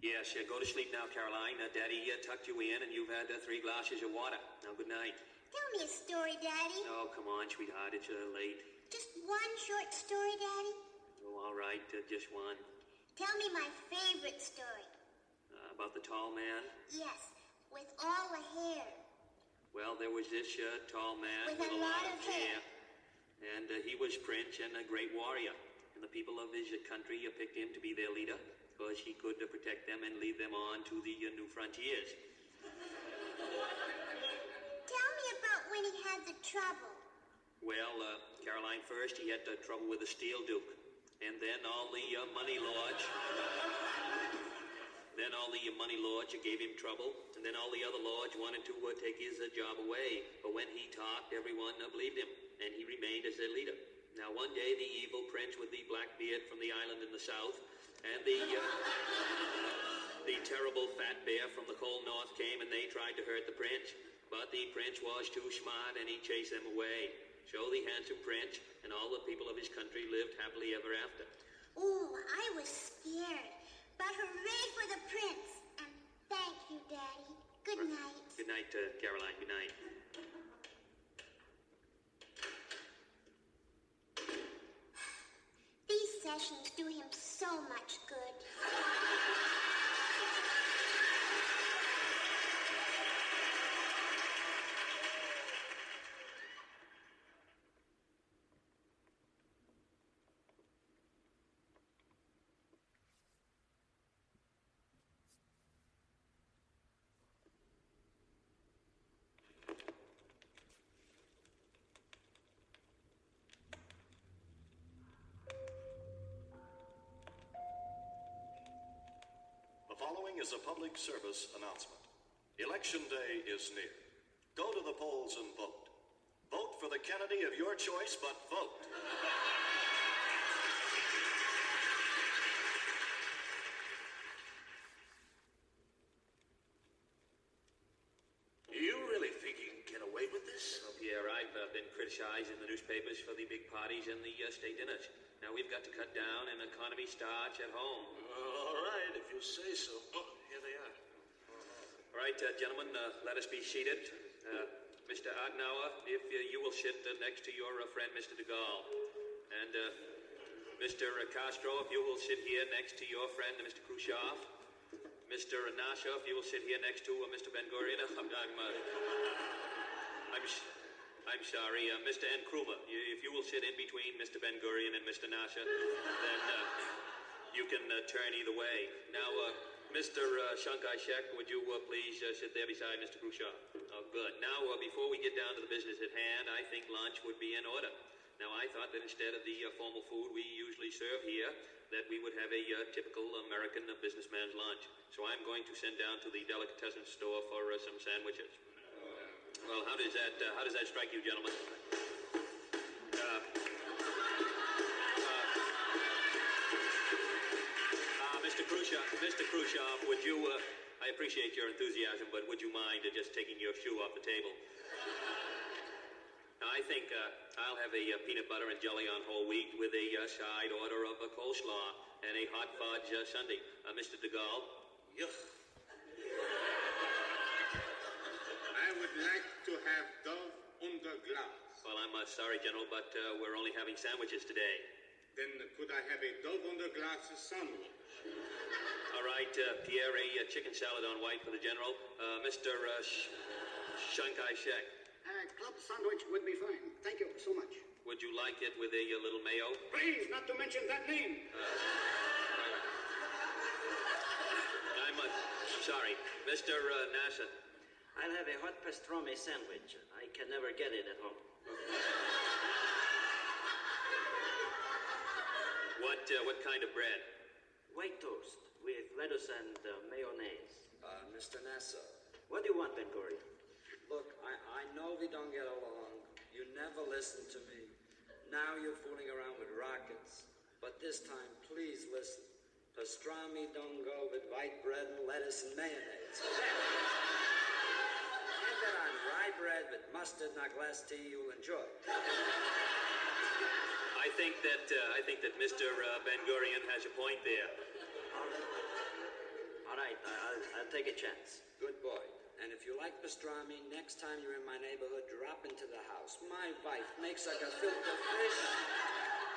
Yes, go to sleep now, Caroline. Daddy tucked you in, and you've had 3 glasses of water. Now, good night. Tell me a story, Daddy. Oh, come on, sweetheart. It's late. Just one short story, Daddy? Oh, all right, just one. Tell me my favorite story. About the tall man? Yes, with all the hair. Well, there was this tall man with a lot of hair. And he was Prince and a great warrior. And the people of his country picked him to be their leader because he could protect them and lead them on to the new frontiers. Tell me about when he had the trouble. Well, Caroline, first he had trouble with the Steel Duke. And then all the money lords... Then all the money lords gave him trouble, and then all the other lords wanted to take his job away. But when he talked, everyone believed him, and he remained as their leader. Now, one day, the evil prince with the black beard from the island in the south, and the terrible fat bear from the cold north came, and they tried to hurt the prince. But the prince was too smart, and he chased them away. So the handsome prince and all the people of his country lived happily ever after. Oh, I was scared. But hooray for the prince. And thank you, Daddy. Good night. Good night, Caroline. Good night. These sessions do him so much good. Is a public service announcement. Election day is near. Go to the polls and vote. Vote for the Kennedy of your choice, but vote. You really think you can get away with this? Well, Pierre, I've been criticized in the newspapers for the big parties and the state dinners. Now we've got to cut down, and economy starts at home. All right, if you say so. Oh, here they are. All right, gentlemen, let us be seated. Mr. Adenauer, if you will sit next to your friend, Mr. de Gaulle. And Mr. Castro, if you will sit here next to your friend, Mr. Khrushchev. Mr. Nasser, if you will sit here next to Mr. Ben-Gurion. I'm sorry, Mr. Nkrumah, if you will sit in between Mr. Ben-Gurion and Mr. Nasser, then you can turn either way. Now, Mr. Chiang-Kai-shek, would you please sit there beside Mr. Khrushchev? Oh, good. Now, before we get down to the business at hand, I think lunch would be in order. Now, I thought that instead of the formal food we usually serve here, that we would have a typical American businessman's lunch. So I'm going to send down to the delicatessen store for some sandwiches. Well, how does that strike you, gentlemen? Mr. Khrushchev, would you, I appreciate your enthusiasm, but would you mind just taking your shoe off the table? Now, I think I'll have a peanut butter and jelly on whole wheat with a side order of a coleslaw and a hot fudge sundae. Mr. de Gaulle? Yuck. I would like to have dove under glass. Well, I'm sorry, General, but we're only having sandwiches today. Then could I have a dove under glass sandwich? All right, Pierre, a chicken salad on white for the General. Mr. Chiang Kai-shek. Club sandwich would be fine. Thank you so much. Would you like it with a little mayo? Please, not to mention that name. I'm sorry. Mr. Nasser. I'll have a hot pastrami sandwich. I can never get it at home. What kind of bread? White toast with lettuce and mayonnaise. Mr. Nasser. What do you want, Ben-Gurion? Look, I know we don't get along. You never listen to me. Now you're fooling around with rockets. But this time, please listen. Pastrami don't go with white bread and lettuce and mayonnaise. And that on rye bread with mustard and a glass tea you'll enjoy. I think that Mr. Ben-Gurion has a point there. All I'll take a chance. Good boy. And if you like pastrami, next time you're in my neighborhood, drop into the house. My wife makes like a filter fish.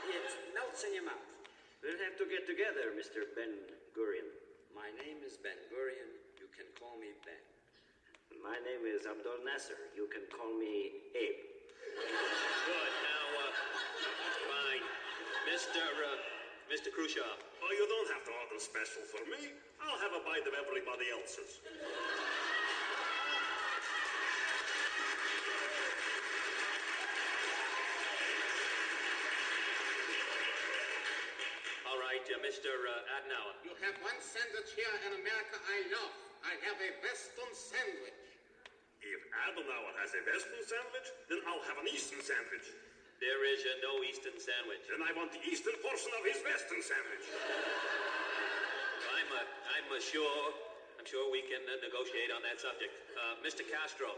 It melts in your mouth. We'll have to get together, Mr. Ben-Gurion. My name is Ben Gurion. You can call me Ben. My name is Abdul Nasser. You can call me Abe. Good. Now, fine. Mr. Khrushchev. Oh, you don't have to order special for me. I'll have a bite of everybody else's. All right, Mr. Adenauer. You have one sandwich here in America I love. I have a Western sandwich. If Adenauer has a Western sandwich, then I'll have an Eastern sandwich. There is no Eastern sandwich. Then I want the Eastern portion of his Western sandwich. I'm sure we can negotiate on that subject. Mr. Castro.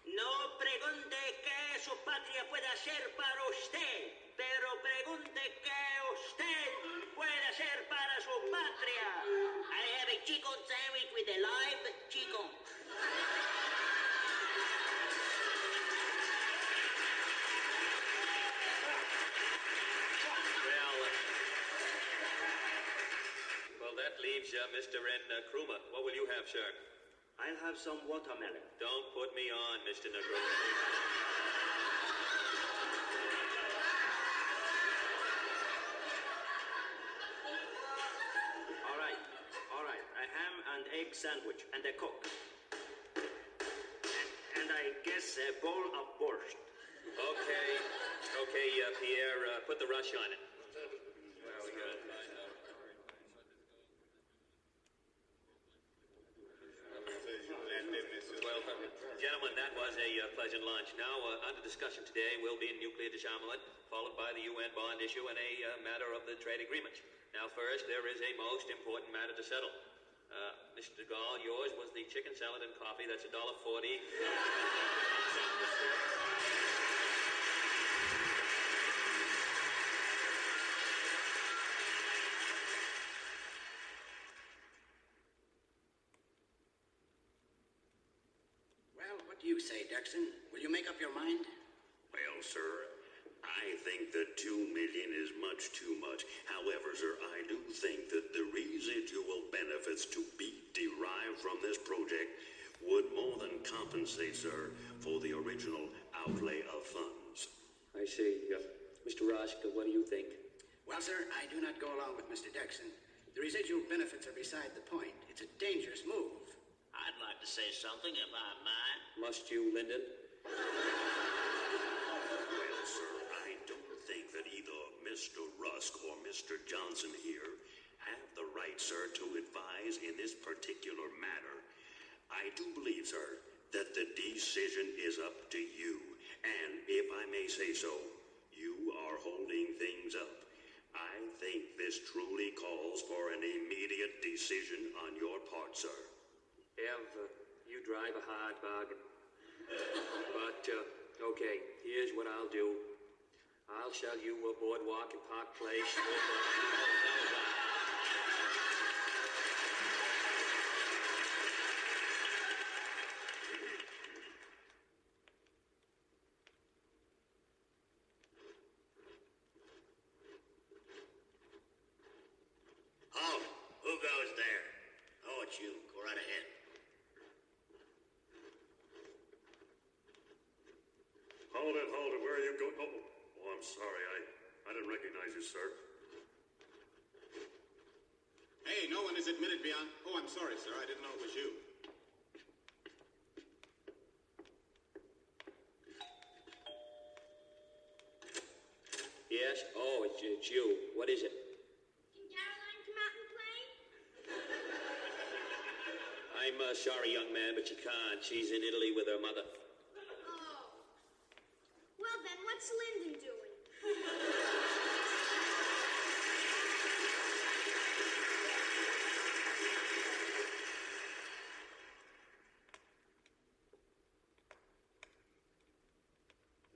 No pregunte qué su patria puede hacer para usted, pero pregunte qué usted puede hacer para su patria. I have a chicken sandwich with a live chicken. Well, that leaves Mr. Nkrumah. What will you have, sir? I'll have some watermelon. Don't put me on, Mr. Nkrumah. All right. A ham and egg sandwich and a Coke. And I guess a bowl of borscht. Okay, Pierre, put the rush on it. Well, good. Well, gentlemen, that was a pleasant lunch. Now, under discussion today will be nuclear disarmament, followed by the UN bond issue and a matter of the trade agreements. Now, first, there is a most important matter to settle. Mr. Gall, yours was the chicken salad and coffee. That's $1.40. Well, what do you say, Dixon? Will you make up your mind? Well, sir, I think that $2 million is much too much. However, sir, I do think that the residual benefits to be derived from this project would more than compensate, sir, for the original outlay of funds. I see. Mr. Rosk, what do you think? Well, sir, I do not go along with Mr. Dixon. The residual benefits are beside the point. It's a dangerous move. I'd like to say something if I might. Must you, Lyndon? Well, sir, I don't think that either Mr. Rusk or Mr. Johnson here have the right, sir, to advise in this particular matter. I do believe, sir, that the decision is up to you. And if I may say so, you are holding things up. I think this truly calls for an immediate decision on your part, sir. Ev, you drive a hard bargain. But, okay, here's what I'll do. I'll sell you a boardwalk in Park Place. Oh, who goes there? Oh, it's you. Go right ahead. Hold it. Where are you going? Oh, I'm sorry. I didn't recognize you, sir. Hey, no one is admitted beyond... Oh, I'm sorry, sir. I didn't know it was you. Yes? Oh, it's you. What is it? Can Caroline come out and play? I'm sorry, young man, but she can't. She's in Italy with her mother. Oh. Well, then, what's Lyndon doing?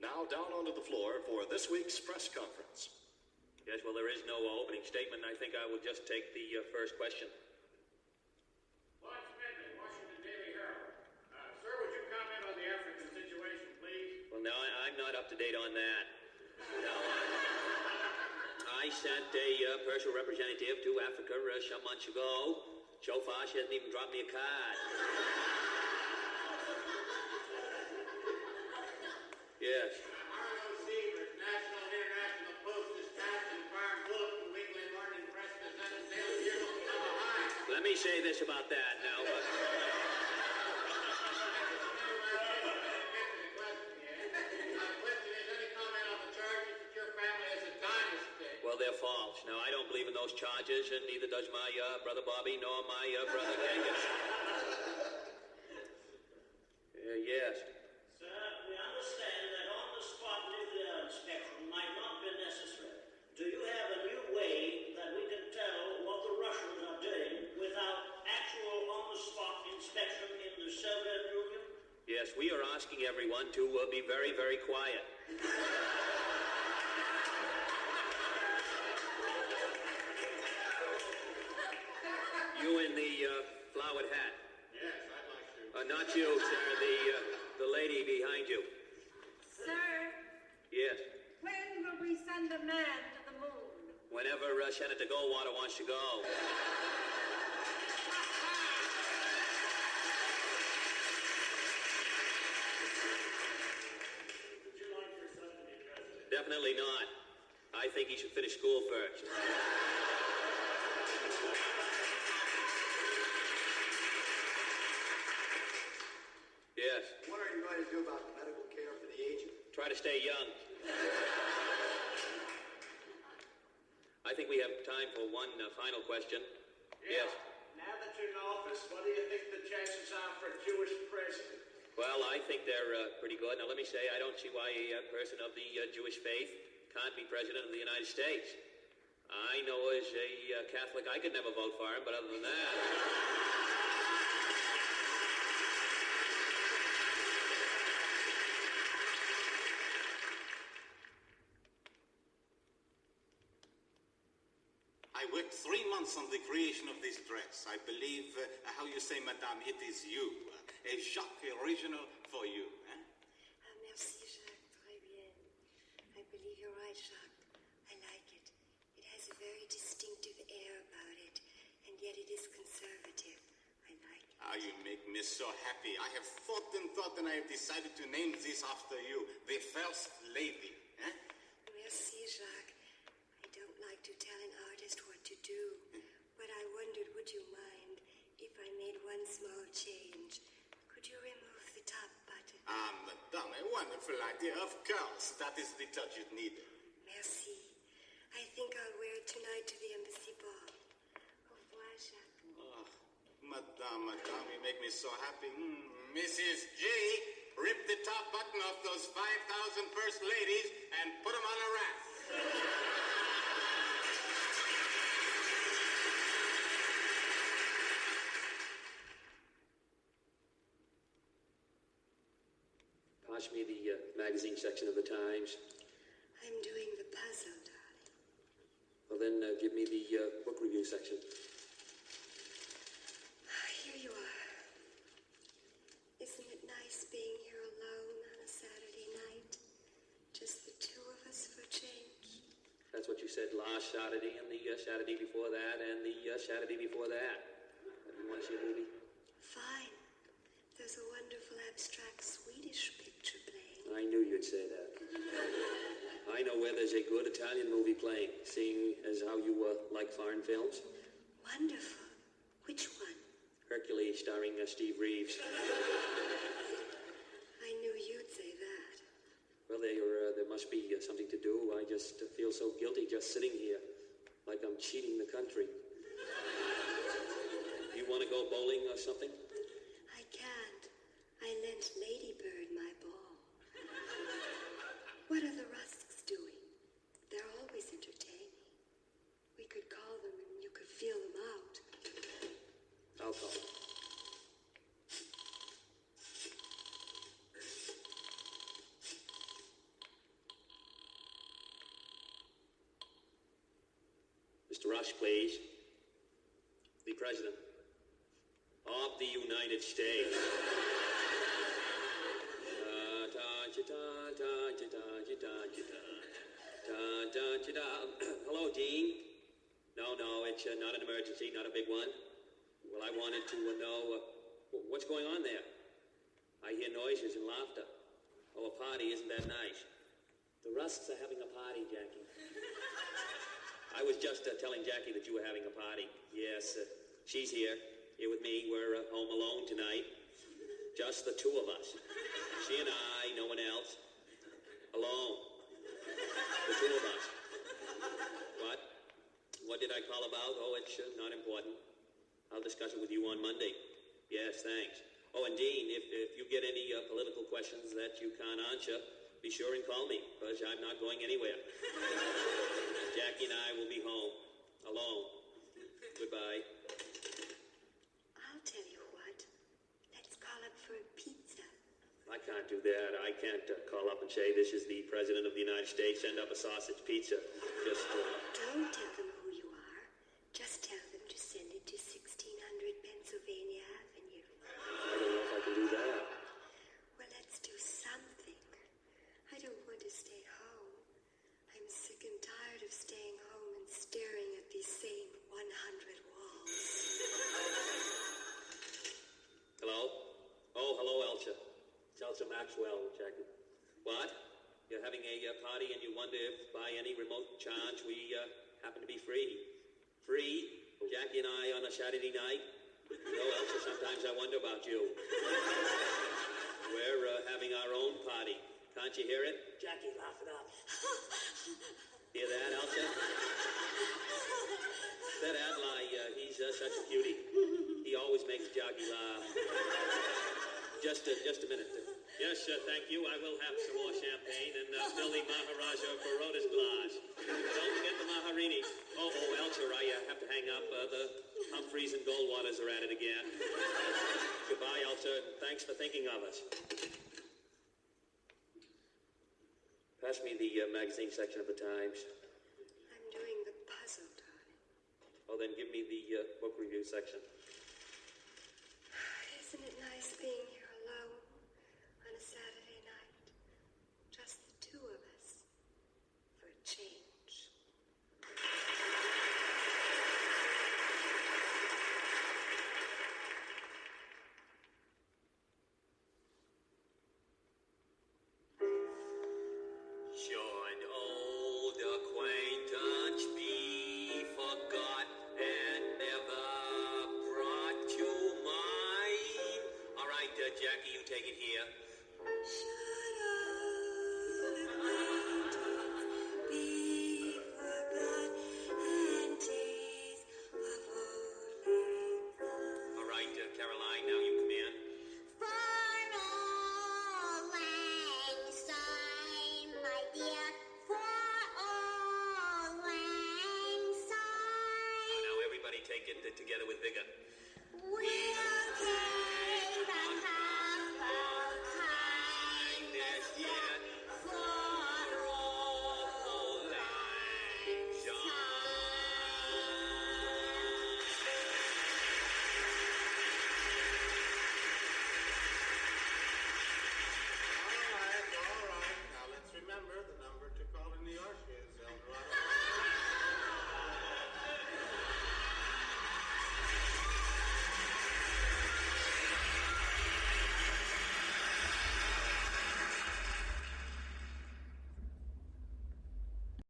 Now down onto the floor for this week's press conference. Yes, well, there is no opening statement. I think I will just take the first question. What's been to date on that. Now, I sent a personal representative to Africa some months ago. So far, she hasn't even dropped me a card. Yes. National International Post Dispatch and Farm Bulletin, Weekly Morning Press presented daily Bureau of Summer. Let me say this about that now. Well, they're false. Now, I don't believe in those charges, and neither does my brother Bobby nor my brother Genghis. Yes. Sir, we understand that on-the-spot nuclear inspection might not be necessary. Do you have a new way that we can tell what the Russians are doing without actual on-the-spot inspection in the Soviet Union? Yes, we are asking everyone to be very, very quiet. You in the flowered hat. Yes, I'd like to. Not you, sir. The lady behind you. Sir, Yes. when will we send a man to the moon? Whenever Senator Goldwater wants to go. Would you like your son to be president? Definitely not. I think he should finish school first. Yes. What are you going to do about the medical care for the aged? Try to stay young. I think we have time for one final question. Yes. Now that you're in office, what do you think the chances are for a Jewish president? Well, I think they're pretty good. Now, let me say, I don't see why a person of the Jewish faith can't be president of the United States. I know as a Catholic, I could never vote for him, but other than that... I worked 3 months on the creation of this dress. I believe, how you say, madame, it is you. A Jacques original for you. Eh? Merci, Jacques. Très bien. I believe you're right, Jacques. I like it. It has a very distinctive air about it, and yet it is conservative. I like it. Ah, you make me so happy. I have thought, and I have decided to name this after you, the First Lady. Eh? Merci, Jacques. I don't like to tell an artist what to do, but I wondered, would you mind if I made one small change? Could you remove the top button? Ah, madame, a wonderful idea. Of course, that is the touch it needed. Merci. I think I'll wear it tonight to the embassy ball. Au revoir, Jacques. Oh, madame, you make me so happy. Mrs. G, rip the top button off those 5,000 first ladies and put them on a rack. Pass me the magazine section of the Times. I'm doing the puzzle, darling. Well, then give me the book review section. Here you are. Isn't it nice being here alone on a Saturday night? Just the two of us for change. That's what you said last Saturday, and the Saturday before that, and the Saturday before that. You want to see a movie? Fine. There's a wonderful abstract Swedish picture playing. I knew you'd say that. I know where there's a good Italian movie playing, seeing as how you like foreign films. Wonderful. Which one? Hercules, starring Steve Reeves. I knew you'd say that. Well, there must be something to do. I just feel so guilty just sitting here, like I'm cheating the country. You want to go bowling or something? I can't. I lent Ladybird my ball. What are the Rusks doing? They're always entertaining. We could call them and you could feel them out. I'll call them. Mr. Rush, please. The President of the United States. Hello, Dean. No, it's not an emergency, not a big one. Well, I wanted to know what's going on there. I hear noises and laughter. Oh, a party, isn't that nice? The Rusks are having a party, Jackie. I was just telling Jackie that you were having a party. Yes, she's here with me. We're home alone tonight. Just the two of us. She and I, no one else. Alone. The two of us. What? What did I call about? Oh, it's not important. I'll discuss it with you on Monday. Yes, thanks. Oh, and Dean, if you get any political questions that you can't answer, be sure and call me, because I'm not going anywhere. Jackie and I will be home. Alone. Goodbye. I'll tell you what. Let's call up for a pizza. I can't do that. I can't call up and say, this is the President of the United States, send up a sausage pizza. Just, Don't tell them who you are. Just tell them to send it to 1600 Pennsylvania Avenue. I don't know if I can do that. Well, let's do something. I don't want to stay home. I'm sick and tired of staying home and staring at these same 100 walls. Hello? Oh, hello, Elsa. It's Elsa Maxwell, Jackie. What? You're having a party and you wonder if by any remote chance we happen to be free. Free? Jackie and I on a Saturday night? You know, Elsa, sometimes I wonder about you. We're having our own party. Can't you hear it? Jackie, laugh it up. Hear that, Elsa? That Adlai, he's such a cutie. He always makes Jackie laugh. Just a minute. Yes, thank you. I will have some more champagne and fill the Maharaja Baroda's glass. Don't forget the Maharini. Oh, Elsa, I have to hang up. The Humphreys and Goldwaters are at it again. Goodbye, Elsa. Thanks for thinking of us. Pass me the magazine section of the Times. I'm doing the puzzle, darling. Oh, then give me the book review section. Isn't it nice being here alone on a Saturday night? Just the two of us. For a change. Should old acquaintance be forgot and never brought to mind? All right, Jackie, you take it here. Should old acquaintance be forgot and days of old lang syne? All right, Caroline, now you come